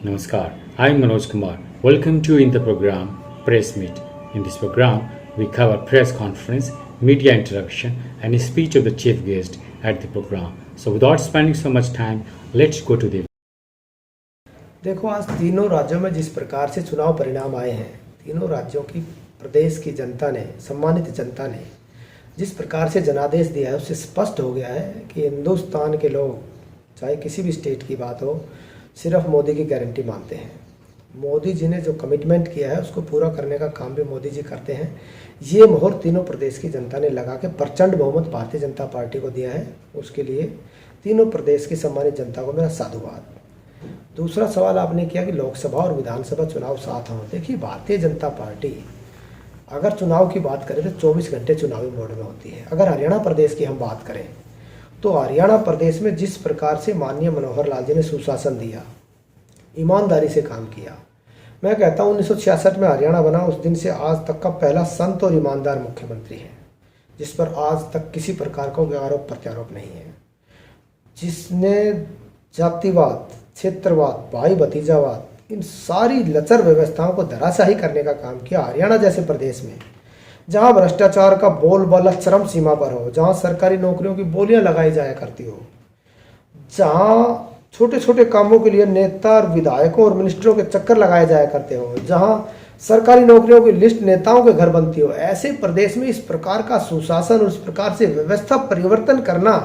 Namaskar, I'm Manoj Kumar. Welcome to in the program Press Meet. In this program, we cover press conference, media interaction, and a speech of the chief guest at the program. So, without spending so much time, let's go to the. देखो, आज तीनों राज्यों में जिस प्रकार से चुनाव परिणाम आए हैं, तीनों राज्यों की प्रदेश की जनता ने, सम्मानित जनता ने जिस प्रकार से जनादेश दिया है, उससे स्पष्ट हो गया है कि हिंदुस्तान के लोग, चाहे किसी भी स्टेट की बात हो, सिर्फ मोदी की गारंटी मानते हैं। मोदी जी ने जो कमिटमेंट किया है उसको पूरा करने का काम भी मोदी जी करते हैं। ये मोहर तीनों प्रदेश की जनता ने लगा के प्रचंड बहुमत भारतीय जनता पार्टी को दिया है। उसके लिए तीनों प्रदेश की सम्मानित जनता को मेरा साधुवाद। दूसरा सवाल आपने किया कि लोकसभा और विधानसभा चुनाव साथ हों। देखिए, भारतीय जनता पार्टी अगर चुनाव की बात करें तो 24 घंटे चुनावी मोड में होती है। अगर हरियाणा प्रदेश की हम बात करें तो हरियाणा प्रदेश में जिस प्रकार से माननीय मनोहर लाल जी ने सुशासन दिया, ईमानदारी से काम किया, मैं कहता हूँ 1966 में हरियाणा बना उस दिन से आज तक का पहला संत और ईमानदार मुख्यमंत्री है, जिस पर आज तक किसी प्रकार का कोई आरोप प्रत्यारोप नहीं है, जिसने जातिवाद, क्षेत्रवाद, भाई भतीजावाद, इन सारी लचर व्यवस्थाओं को धराशाही करने का काम किया। हरियाणा जैसे प्रदेश में जहां भ्रष्टाचार का बोलबाला चरम सीमा पर हो, जहां सरकारी नौकरियों की बोलियां लगाई जाया करती हो, जहां छोटे छोटे कामों के लिए नेता और विधायकों और मिनिस्टरों के चक्कर लगाए जाया करते हो, जहां सरकारी नौकरियों की लिस्ट नेताओं के घर बनती हो, ऐसे प्रदेश में इस प्रकार का सुशासन और इस प्रकार से व्यवस्था परिवर्तन करना,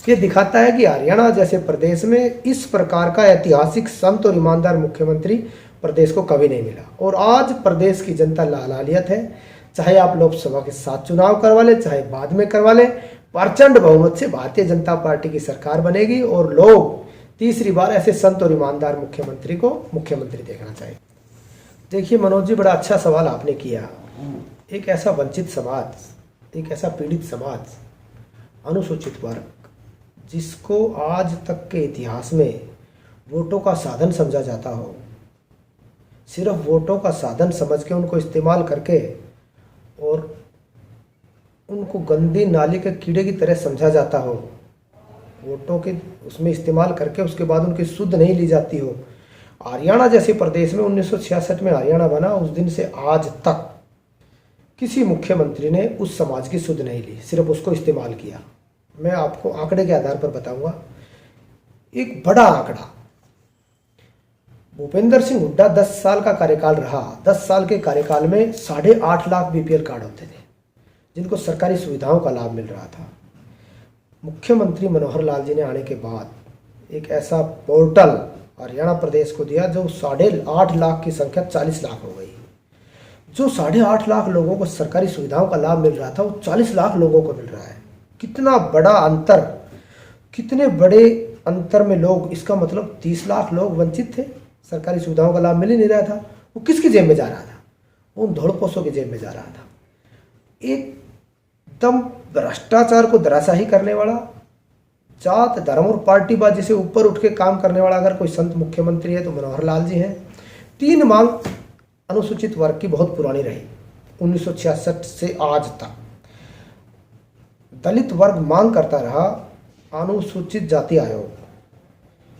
ये दिखाता है कि हरियाणा जैसे प्रदेश में इस प्रकार का ऐतिहासिक संत और ईमानदार मुख्यमंत्री प्रदेश को कभी नहीं मिला। और आज प्रदेश की जनता लालालियत है, चाहे आप लोकसभा के साथ चुनाव करवा लें, चाहे बाद में करवा लें, प्रचंड बहुमत से भारतीय जनता पार्टी की सरकार बनेगी और लोग तीसरी बार ऐसे संत और ईमानदार मुख्यमंत्री को मुख्यमंत्री देखना चाहिए। देखिए मनोज जी, बड़ा अच्छा सवाल आपने किया। एक ऐसा वंचित समाज, एक ऐसा पीड़ित समाज, अनुसूचित वर्ग, जिसको आज तक के इतिहास में वोटों का साधन समझा जाता हो, सिर्फ वोटों का साधन समझ के उनको इस्तेमाल करके और उनको गंदी नाली के कीड़े की तरह समझा जाता हो, वोटों के उसमें इस्तेमाल करके उसके बाद उनकी सुध नहीं ली जाती हो। हरियाणा जैसे प्रदेश में 1966 में हरियाणा बना, उस दिन से आज तक किसी मुख्यमंत्री ने उस समाज की सुध नहीं ली, सिर्फ उसको इस्तेमाल किया। मैं आपको आंकड़े के आधार पर बताऊंगा। एक बड़ा आंकड़ा, भूपेंद्र सिंह हुड्डा 10 साल का कार्यकाल रहा। 10 साल के कार्यकाल में 8.5 लाख बीपीएल कार्ड होते थे, जिनको सरकारी सुविधाओं का लाभ मिल रहा था। मुख्यमंत्री मनोहर लाल जी ने आने के बाद एक ऐसा पोर्टल हरियाणा प्रदेश को दिया जो 8.5 लाख की संख्या 40 लाख हो गई। जो 8.5 लाख लोगों को सरकारी सुविधाओं का लाभ मिल रहा था, वो 40 लाख लोगों को मिल रहा है। कितना बड़ा अंतर, कितने बड़े अंतर में लोग, इसका मतलब 30 लाख लोग वंचित थे, सरकारी सुविधाओं का लाभ मिल ही नहीं रहा था। वो किसकी जेब में जा रहा था? उन धोड़पोसों की जेब में जा रहा था। एकदम भ्रष्टाचार को धराशाही करने वाला, जात धर्म और पार्टीबाजी से ऊपर उठ के काम करने वाला अगर कोई संत मुख्यमंत्री है तो मनोहर लाल जी हैं। 3 मांग अनुसूचित वर्ग की बहुत पुरानी रही, 1966 से आज तक। दलित वर्ग मांग करता रहा अनुसूचित जाति आयोग।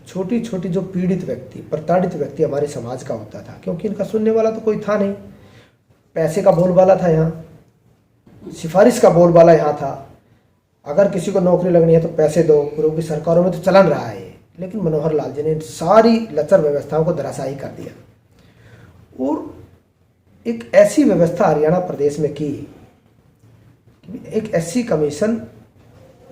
छोटी छोटी जो पीड़ित व्यक्ति, प्रताड़ित व्यक्ति हमारे समाज का होता था, क्योंकि इनका सुनने वाला तो कोई था नहीं। पैसे का बोलबाला था यहाँ, सिफारिश का बोलबाला यहाँ था। अगर किसी को नौकरी लगनी है तो पैसे दो, पूर्व की सरकारों में तो चलन रहा है। लेकिन मनोहर लाल जी ने इन सारी लचर व्यवस्थाओं को धराशायी कर दिया और एक ऐसी व्यवस्था हरियाणा प्रदेश में की, एक ऐसी कमीशन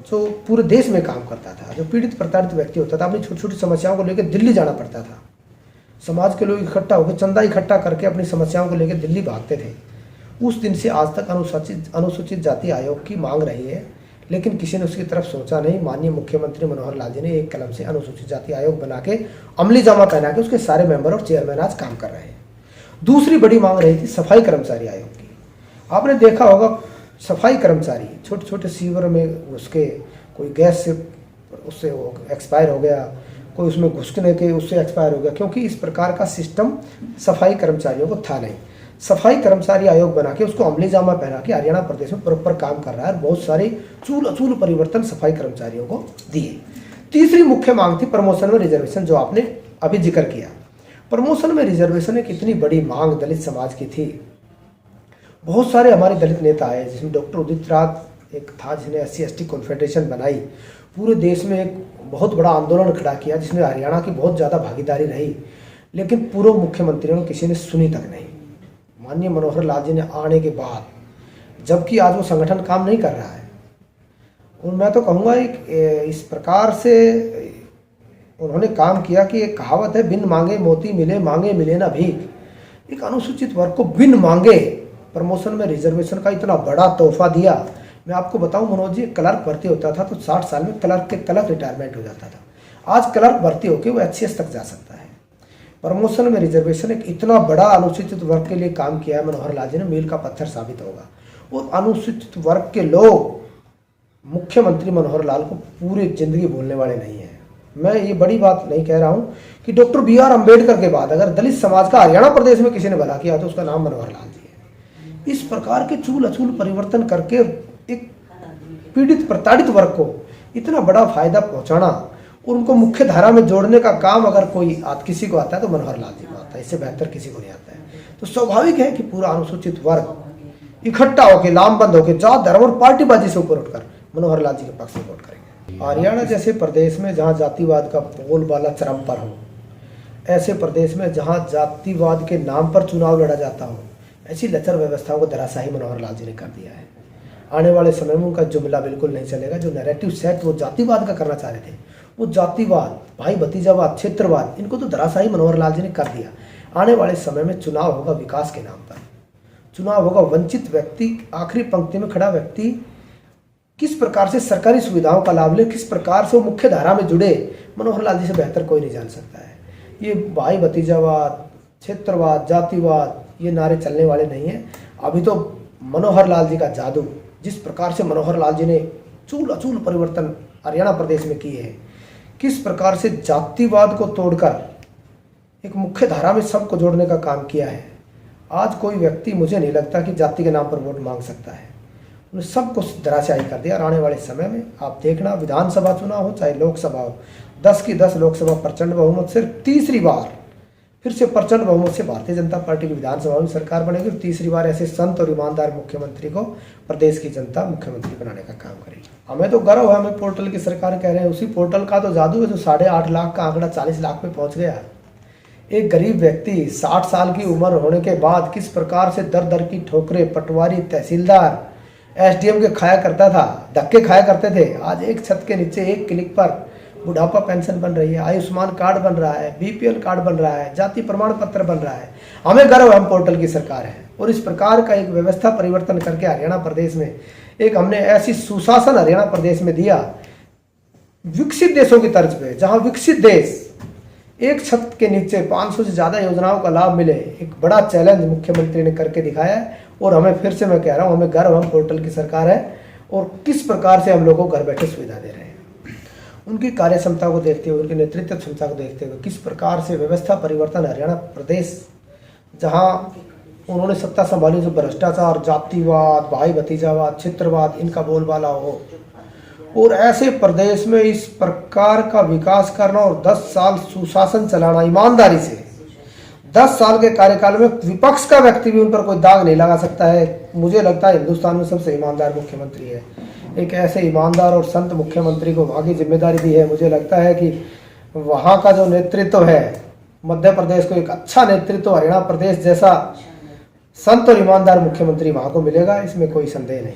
जो पूरे देश में काम करता था। जो पीड़ित प्रताड़ित व्यक्ति होता था, अपनी छोटी छोटी समस्याओं को लेकर दिल्ली जाना पड़ता था। समाज के लोग इकट्ठा होकर चंदा इकट्ठा करके अपनी समस्याओं को लेकर दिल्ली भागते थे। उस दिन से आज तक अनुसूचित जाति आयोग की मांग रही है, लेकिन किसी ने उसकी तरफ सोचा नहीं। माननीय मुख्यमंत्री मनोहर लाल जी ने एक कलम से अनुसूचित जाति आयोग बना के अमली जामा पहना के उसके सारे मेंबर और चेयरमैन आज काम कर रहे हैं। दूसरी बड़ी मांग रही थी सफाई कर्मचारी आयोग की। आपने देखा होगा, सफाई कर्मचारी छोटे छोटे सीवर में उसके, कोई गैस से उससे एक्सपायर हो गया, कोई उसमें घुसने के उससे एक्सपायर हो गया, क्योंकि इस प्रकार का सिस्टम सफाई कर्मचारियों को था नहीं। सफाई कर्मचारी आयोग बना के उसको अमली जामा पहना के हरियाणा प्रदेश में प्रॉपर काम कर रहा है और बहुत सारे चूल अचूल परिवर्तन सफाई कर्मचारियों को दिए। तीसरी मुख्य मांग थी प्रमोशन में रिजर्वेशन, जो आपने अभी जिक्र किया। प्रमोशन में रिजर्वेशन एक इतनी बड़ी मांग दलित समाज की थी। बहुत सारे हमारे दलित नेता आए, जिसमें डॉक्टर उदित राज एक था जिसने SC/ST कॉन्फेडरेशन बनाई, पूरे देश में एक बहुत बड़ा आंदोलन खड़ा किया जिसमें हरियाणा की बहुत ज़्यादा भागीदारी रही, लेकिन पूर्व मुख्यमंत्रियों ने किसी ने सुनी तक नहीं। माननीय मनोहर लाल जी ने आने के बाद, जबकि आज वो संगठन काम नहीं कर रहा है, और मैं तो कहूँगा इस प्रकार से उन्होंने काम किया कि एक कहावत है, बिन मांगे मोती मिले, मांगे मिले ना भीख। एक अनुसूचित वर्ग को बिन मांगे प्रमोशन में रिजर्वेशन का इतना बड़ा तोहफा दिया। मैं आपको बताऊं मनोज जी, क्लर्क भर्ती होता था तो 60 साल में क्लर्क रिटायरमेंट हो जाता था। आज क्लर्क भर्ती होकर वो HCS तक जा सकता है। प्रमोशन में रिजर्वेशन एक इतना बड़ा अनुसूचित वर्ग के लिए काम किया है मनोहर लाल जी ने, मील का पत्थर साबित होगा। और अनुसूचित वर्ग के लोग मुख्यमंत्री मनोहर लाल को पूरी जिंदगी भूलने वाले नहीं हैं। मैं ये बड़ी बात नहीं कह रहा हूं कि डॉक्टर BR अम्बेडकर के बाद अगर दलित समाज का हरियाणा प्रदेश में किसी ने भला किया तो उसका नाम मनोहर लाल जी है। इस प्रकार के चूल अचूल परिवर्तन करके एक पीड़ित प्रताड़ित वर्ग को इतना बड़ा फायदा पहुंचाना और उनको मुख्य धारा में जोड़ने का काम अगर किसी को आता है तो मनोहर लाल जी को आता है, इससे बेहतर किसी को नहीं आता है। तो स्वाभाविक है कि पूरा अनुसूचित वर्ग इकट्ठा होकर, लामबंद होकर, जात धर्म और पार्टीबाजी से ऊपर उठकर मनोहर लाल जी के पक्ष में वोट करेंगे। हरियाणा जैसे प्रदेश में जहां जातिवाद का बोलबाला चरम पर हो, ऐसे प्रदेश में जहां जातिवाद के नाम पर चुनाव लड़ा जाता हो, ऐसी लचर व्यवस्थाओं को धराशायी मनोहर लाल जी ने कर दिया है। आने वाले समय में उनका जुमला बिल्कुल नहीं चलेगा। जो नैरेटिव सेट वो जातिवाद का करना चाह रहे थे, वो जातिवाद, भाई भतीजावाद, क्षेत्रवाद, इनको तो धराशायी मनोहर लाल जी ने कर दिया। आने वाले समय में चुनाव होगा विकास के नाम पर, चुनाव होगा वंचित व्यक्ति, आखिरी पंक्ति में खड़ा व्यक्ति किस प्रकार से सरकारी सुविधाओं का लाभ ले, किस प्रकार से वो मुख्य धारा में जुड़े, मनोहर लाल जी से बेहतर कोई नहीं जान सकता है। ये भाई भतीजावाद, क्षेत्रवाद, जातिवाद, ये नारे चलने वाले नहीं हैं। अभी तो मनोहर लाल जी का जादू, जिस प्रकार से मनोहर लाल जी ने चूल अचूल परिवर्तन हरियाणा प्रदेश में किए हैं, किस प्रकार से जातिवाद को तोड़कर एक मुख्य धारा में सबको जोड़ने का काम किया है। आज कोई व्यक्ति, मुझे नहीं लगता कि जाति के नाम पर वोट मांग सकता है। उन्हें सबको धराशायी कर दिया। और आने वाले समय में आप देखना, विधानसभा चुनाव हो चाहे लोकसभा हो, 10 की 10 लोकसभा प्रचंड बहुमत से तीसरी बार फिर से प्रचंड बहुमत से भारतीय जनता पार्टी की विधानसभा में सरकार बनेगी और तीसरी बार ऐसे संत और ईमानदार मुख्यमंत्री को प्रदेश की जनता मुख्यमंत्री बनाने का काम करेगी। हमें तो गर्व है, हमें पोर्टल की सरकार कह रहे हैं, उसी पोर्टल का तो जादू है जो 8.5 लाख का आंकड़ा 40 लाख पे पहुंच गया। एक गरीब व्यक्ति 60 साल की उम्र होने के बाद किस प्रकार से दर दर की ठोकरें पटवारी, तहसीलदार, SDM के खाया करता था, धक्के खाया करते थे, आज एक छत के नीचे एक क्लिक पर बुढ़ापा पेंशन बन रही है, आयुष्मान कार्ड बन रहा है, BPL कार्ड बन रहा है, जाति प्रमाण पत्र बन रहा है। हमें गर्व है, हम पोर्टल की सरकार है। और इस प्रकार का एक व्यवस्था परिवर्तन करके हरियाणा प्रदेश में एक हमने ऐसी सुशासन हरियाणा प्रदेश में दिया, विकसित देशों की तर्ज पे, जहां विकसित देश एक छत के नीचे 500 से ज़्यादा योजनाओं का लाभ मिले, एक बड़ा चैलेंज मुख्यमंत्री ने करके दिखाया है। और हमें फिर से मैं कह रहा हूँ, हमें गर्व, हम पोर्टल की सरकार है और किस प्रकार से हम लोगों को घर बैठे सुविधा दे रहे हैं। उनकी कार्य क्षमता को देखते हुए, उनकी नेतृत्व क्षमता को देखते हुए, किस प्रकार से व्यवस्था परिवर्तन हरियाणा प्रदेश, जहाँ उन्होंने सत्ता संभाली, जो भ्रष्टाचार, जातिवाद, भाई भतीजावाद, क्षेत्रवाद, इनका बोलबाला हो, और ऐसे प्रदेश में इस प्रकार का विकास करना और 10 साल सुशासन चलाना ईमानदारी से, 10 साल के कार्यकाल में विपक्ष का व्यक्ति भी उन पर कोई दाग नहीं लगा सकता है। मुझे लगता है हिंदुस्तान में सबसे ईमानदार मुख्यमंत्री है। एक ऐसे ईमानदार और संत मुख्यमंत्री को वहाँ की जिम्मेदारी दी है। मुझे लगता है कि वहाँ का जो नेतृत्व है, मध्य प्रदेश को एक अच्छा नेतृत्व हरियाणा प्रदेश जैसा संत और ईमानदार मुख्यमंत्री वहाँ को मिलेगा, इसमें कोई संदेह नहीं।